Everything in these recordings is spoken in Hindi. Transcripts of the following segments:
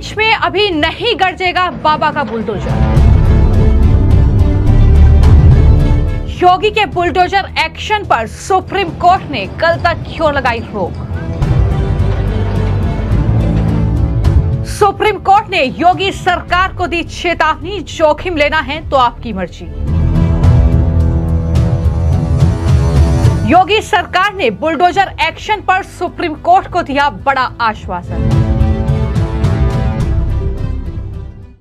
बहराइच में अभी नहीं गरजेगा बाबा का बुलडोजर। योगी के बुलडोजर एक्शन पर सुप्रीम कोर्ट ने कल तक क्यों लगाई रोक। सुप्रीम कोर्ट ने योगी सरकार को दी चेतावनी, जोखिम लेना है तो आपकी मर्जी। योगी सरकार ने बुलडोजर एक्शन पर सुप्रीम कोर्ट को दिया बड़ा आश्वासन।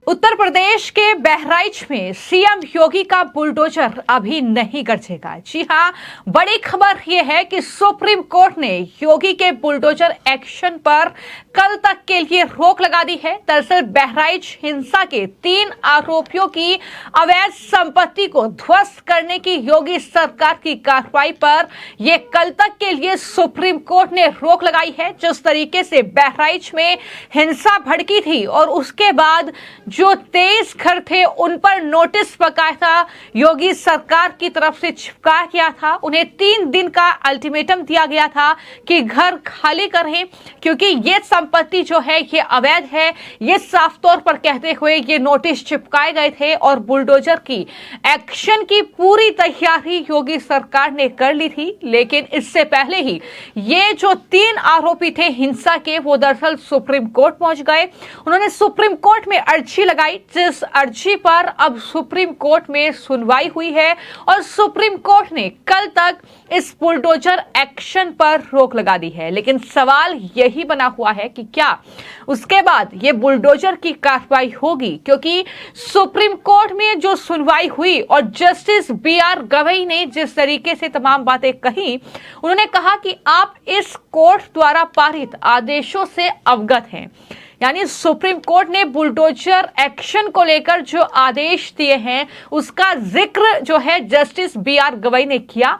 उत्तर प्रदेश के बहराइच में सीएम योगी का बुलडोजर अभी नहीं गरजेगा। जी हां, बड़ी खबर यह है कि सुप्रीम कोर्ट ने योगी के बुलडोजर एक्शन पर कल तक के लिए रोक लगा दी है। दरअसल बहराइच हिंसा के 3 आरोपियों की अवैध संपत्ति को ध्वस्त करने की योगी सरकार की कार्रवाई पर यह कल तक के लिए सुप्रीम कोर्ट ने रोक लगाई है। जिस तरीके से बहराइच में हिंसा भड़की थी और उसके बाद जो 23 घर थे उन पर नोटिस बकायदा योगी सरकार की तरफ से चिपकाया गया था। उन्हें 3 दिन का अल्टीमेटम दिया गया था कि घर खाली करें, क्योंकि ये संपत्ति जो है ये अवैध है। ये साफ तौर पर कहते हुए ये नोटिस चिपकाए गए थे और बुलडोजर की एक्शन की पूरी तैयारी योगी सरकार ने कर ली थी। लेकिन इससे पहले ही ये जो 3 आरोपी थे हिंसा के, वो दरअसल सुप्रीम कोर्ट पहुंच गए। उन्होंने सुप्रीम कोर्ट में अर्जी लगाई, जिस अर्जी पर अब सुप्रीम कोर्ट में सुनवाई हुई है और सुप्रीम कोर्ट ने कल तक इस बुलडोजर एक्शन पर रोक लगा दी है। लेकिन सवाल यही बना हुआ है कि क्या उसके बाद ये बुलडोजर की कार्रवाई होगी, क्योंकि सुप्रीम कोर्ट में जो सुनवाई हुई और जस्टिस बीआर गवई ने जिस तरीके से तमाम बातें कही, उन्होंने कहा कि आप इस कोर्ट द्वारा पारित आदेशों से अवगत हैं। यानी सुप्रीम कोर्ट ने बुलडोजर एक्शन को लेकर जो आदेश दिए हैं उसका जिक्र जो है जस्टिस बीआर गवई ने किया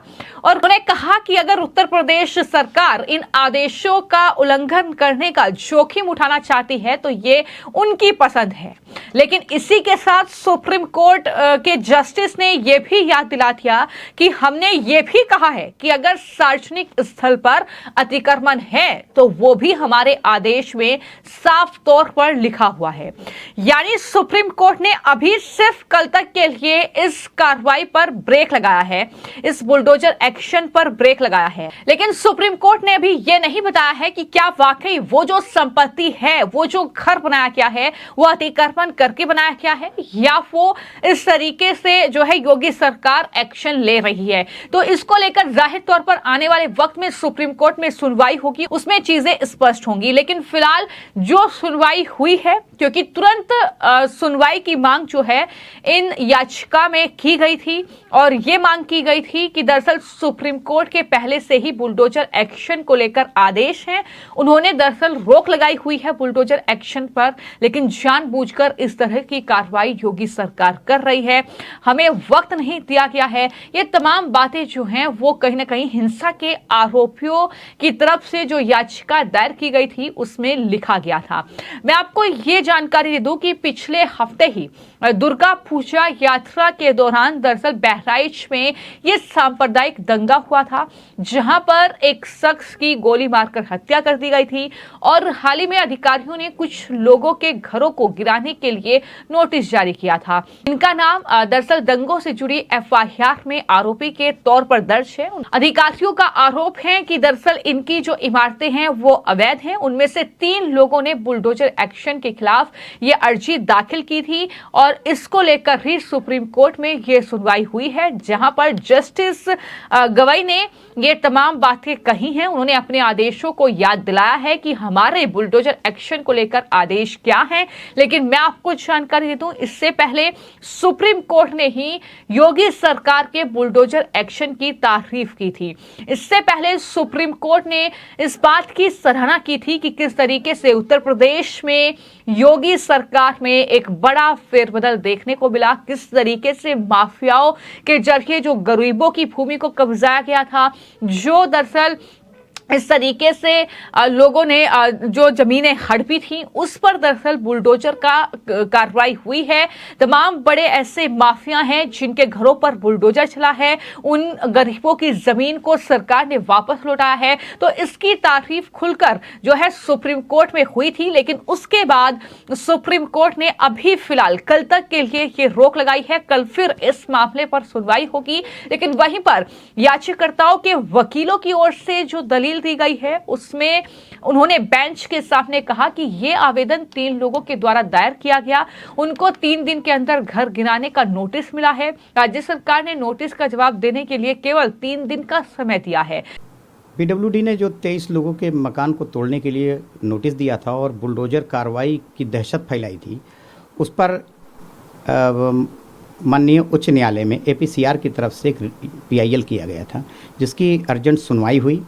और उन्होंने कहा कि अगर उत्तर प्रदेश सरकार इन आदेशों का उल्लंघन करने का जोखिम उठाना चाहती है तो ये उनकी पसंद है। लेकिन इसी के साथ सुप्रीम कोर्ट के जस्टिस ने यह भी याद दिला दिया कि हमने ये भी कहा है कि अगर सार्वजनिक स्थल पर अतिक्रमण है तो वो भी हमारे आदेश में साफ तौर पर लिखा हुआ है। यानी सुप्रीम कोर्ट ने अभी सिर्फ कल तक के लिए इस कार्रवाई पर ब्रेक लगाया है, इस बुलडोजर एक्शन पर ब्रेक लगाया है। लेकिन सुप्रीम कोर्ट ने अभी यह नहीं बताया है कि क्या वाकई वो जो संपत्ति है, वो जो घर बनाया गया है, वो अतिक्रमण करके बनाया गया है या वो इस तरीके से जो है योगी सरकार एक्शन ले रही है। तो इसको लेकर जाहिर तौर पर आने वाले वक्त में सुप्रीम कोर्ट में सुनवाई होगी, उसमें चीजें स्पष्ट होंगी। लेकिन फिलहाल जो सुनवाई हुई है, क्योंकि तुरंत सुनवाई की मांग जो है इन याचिका में की गई थी और ये मांग की गई थी कि दरअसल सुप्रीम कोर्ट के पहले से ही बुलडोजर एक्शन को लेकर आदेश हैं। उन्होंने दरअसल रोक लगाई हुई है बुलडोजर एक्शन पर, लेकिन जानबूझकर इस तरह की कार्रवाई योगी सरकार कर रही है। हमें वक्त नहीं दिया गया है। ये तमाम बातें जो हैं वो कहीं ना कहीं हिंसा के आरोपियों की तरफ से जो याचिका दायर की गई थी उसमें लिखा गया था। मैं आपको ये जानकारी दे दूं कि पिछले हफ्ते ही दुर्गा पूजा यात्रा के दौरान दरअसल बहराइच में ये सांप्रदायिक दंगा हुआ था, जहां पर एक शख्स की गोली मारकर हत्या कर दी गई थी और हाल ही में अधिकारियों ने कुछ लोगों के घरों को गिराने के लिए नोटिस जारी किया था। इनका नाम दरअसल दंगों से जुड़ी एफआईआर में आरोपी के तौर पर दर्ज है। अधिकारियों का आरोप है कि दरअसल इनकी जो इमारतें हैं वो अवैध हैं। उनमें से 3 लोगों ने बुलडोजर एक्शन के खिलाफ ये अर्जी दाखिल की थी और इसको लेकर ही सुप्रीम कोर्ट में ये सुनवाई हुई है, जहां पर जस्टिस गवई ने ये तमाम बातें कही हैं। उन्होंने अपने आदेशों को याद दिलाया है कि हमारे बुलडोजर एक्शन को लेकर आदेश क्या है। लेकिन मैं आपको जानकारी दे दूं, इससे पहले सुप्रीम कोर्ट ने ही योगी सरकार के बुलडोजर एक्शन की तारीफ की थी। इससे पहले सुप्रीम कोर्ट ने इस बात की सराहना की थी कि किस तरीके से उत्तर प्रदेश में योगी सरकार में एक बड़ा फेरबदल देखने को मिला, किस तरीके से माफियाओं के जरिए जो गरीबों की भूमि को कब्जाया गया था, जो दरअसल इस तरीके से लोगों ने जो जमीनें हड़पी थी उस पर दरअसल बुलडोजर का कार्रवाई हुई है। तमाम बड़े ऐसे माफिया हैं जिनके घरों पर बुलडोजर चला है, उन गरीबों की जमीन को सरकार ने वापस लौटाया है। तो इसकी तारीफ खुलकर जो है सुप्रीम कोर्ट में हुई थी, लेकिन उसके बाद सुप्रीम कोर्ट ने अभी फिलहाल कल तक के लिए ये रोक लगाई है। कल फिर इस मामले पर सुनवाई होगी, लेकिन वहीं पर याचिकाकर्ताओं के वकीलों की ओर से जो दलील दी गई है उसमें उन्होंने बेंच के सामने कहा कि यह आवेदन 3 लोगों के द्वारा दायर किया गया, उनको 3 दिन के अंदर घर गिराने का नोटिस मिला है। राज्य सरकार ने नोटिस का जवाब देने के लिए केवल 3 दिन का समय दिया है। पीडब्ल्यूडी ने जो 23 लोगों के मकान को तोड़ने के लिए नोटिस दिया था और बुलडोजर कार्रवाई की दहशत फैलाई थी, उस पर माननीय उच्च न्यायालय में एपीसीआर की तरफ से एक पीआईएल किया गया था, जिसकी अर्जेंट सुनवाई हुई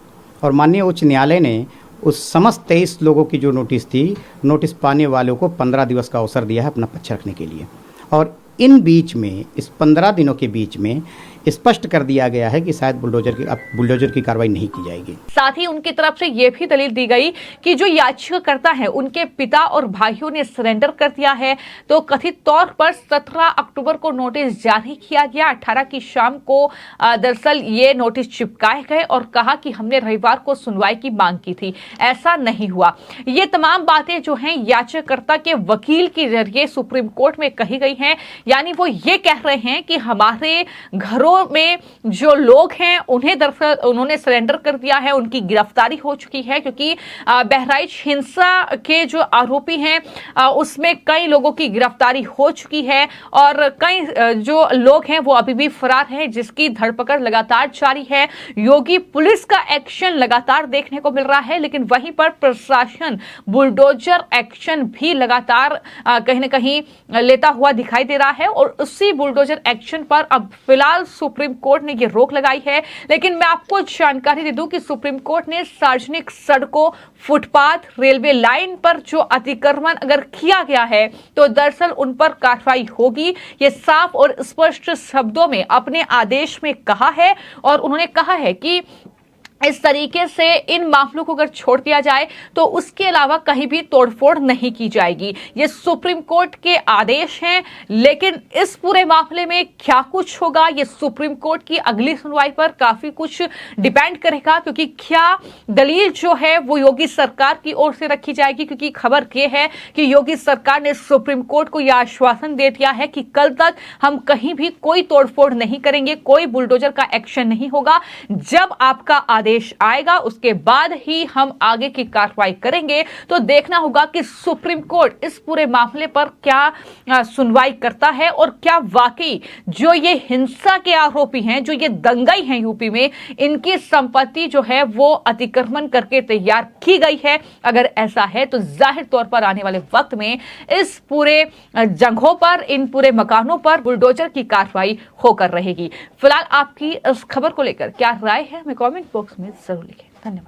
और माननीय उच्च न्यायालय ने उस समस्त 23 लोगों की जो नोटिस थी, नोटिस पाने वालों को 15 दिवस का अवसर दिया है अपना पक्ष रखने के लिए। और इन बीच में, इस 15 दिनों के बीच में स्पष्ट कर दिया गया है कि शायद बुलडोजर की कार्रवाई नहीं की जाएगी। साथ ही उनकी तरफ से यह भी दलील दी गई कि जो याचिकाकर्ता है उनके पिता और भाइयों ने सरेंडर कर दिया है। तो कथित तौर पर 17 अक्टूबर को नोटिस जारी किया गया। 18 की शाम को दरअसल ये नोटिस चिपकाए गए और कहा कि हमने रविवार को सुनवाई की मांग की थी, ऐसा नहीं हुआ। ये तमाम बातें जो हैं याचिकाकर्ता के वकील के जरिए सुप्रीम कोर्ट में कही गई हैं। यानी वो ये कह रहे हैं कि हमारे घरों में जो लोग हैं उन्हें दरअसल उन्होंने सरेंडर कर दिया है, उनकी गिरफ्तारी हो चुकी है, क्योंकि बहराइच हिंसा के जो आरोपी हैं उसमें कई लोगों की गिरफ्तारी हो चुकी है और कई जो लोग हैं वो अभी भी फरार हैं, जिसकी धरपकड़ लगातार जारी है। योगी पुलिस का एक्शन लगातार देखने को मिल रहा है, लेकिन वहीं पर प्रशासन बुलडोजर एक्शन भी लगातार कहीं ना कहीं लेता हुआ दिखाई दे रहा है और उसी बुलडोजर एक्शन पर अब फिलहाल सुप्रीम कोर्ट ने यह रोक लगाई है। लेकिन मैं आपको जानकारी दे दूं कि सुप्रीम कोर्ट ने सार्वजनिक सड़कों, फुटपाथ, रेलवे लाइन पर जो अतिक्रमण अगर किया गया है तो दरअसल उन पर कार्रवाई होगी। ये साफ और स्पष्ट शब्दों में अपने आदेश में कहा है और उन्होंने कहा है कि इस तरीके से इन मामलों को अगर छोड़ दिया जाए तो उसके अलावा कहीं भी तोड़फोड़ नहीं की जाएगी। ये सुप्रीम कोर्ट के आदेश हैं, लेकिन इस पूरे मामले में क्या कुछ होगा ये सुप्रीम कोर्ट की अगली सुनवाई पर काफी कुछ डिपेंड करेगा, क्योंकि क्या दलील जो है वो योगी सरकार की ओर से रखी जाएगी। क्योंकि खबर यह है कि योगी सरकार ने सुप्रीम कोर्ट को यह आश्वासन दे दिया है कि कल तक हम कहीं भी कोई तोड़फोड़ नहीं करेंगे, कोई बुलडोजर का एक्शन नहीं होगा। जब आपका आदेश आएगा उसके बाद ही हम आगे की कार्रवाई करेंगे। तो देखना होगा कि सुप्रीम कोर्ट इस पूरे मामले पर क्या सुनवाई करता है और क्या वाकई जो ये हिंसा के आरोपी हैं, जो ये दंगाई हैं यूपी में, इनकी संपत्ति जो है वो अतिक्रमण करके तैयार की गई है। अगर ऐसा है तो जाहिर तौर पर आने वाले वक्त में इस पूरे जगहों पर, इन पूरे मकानों पर बुलडोजर की कार्रवाई होकर रहेगी। फिलहाल आपकी इस खबर को लेकर क्या राय है हमें कमेंट बॉक्स में जरूर लिखें। धन्यवाद।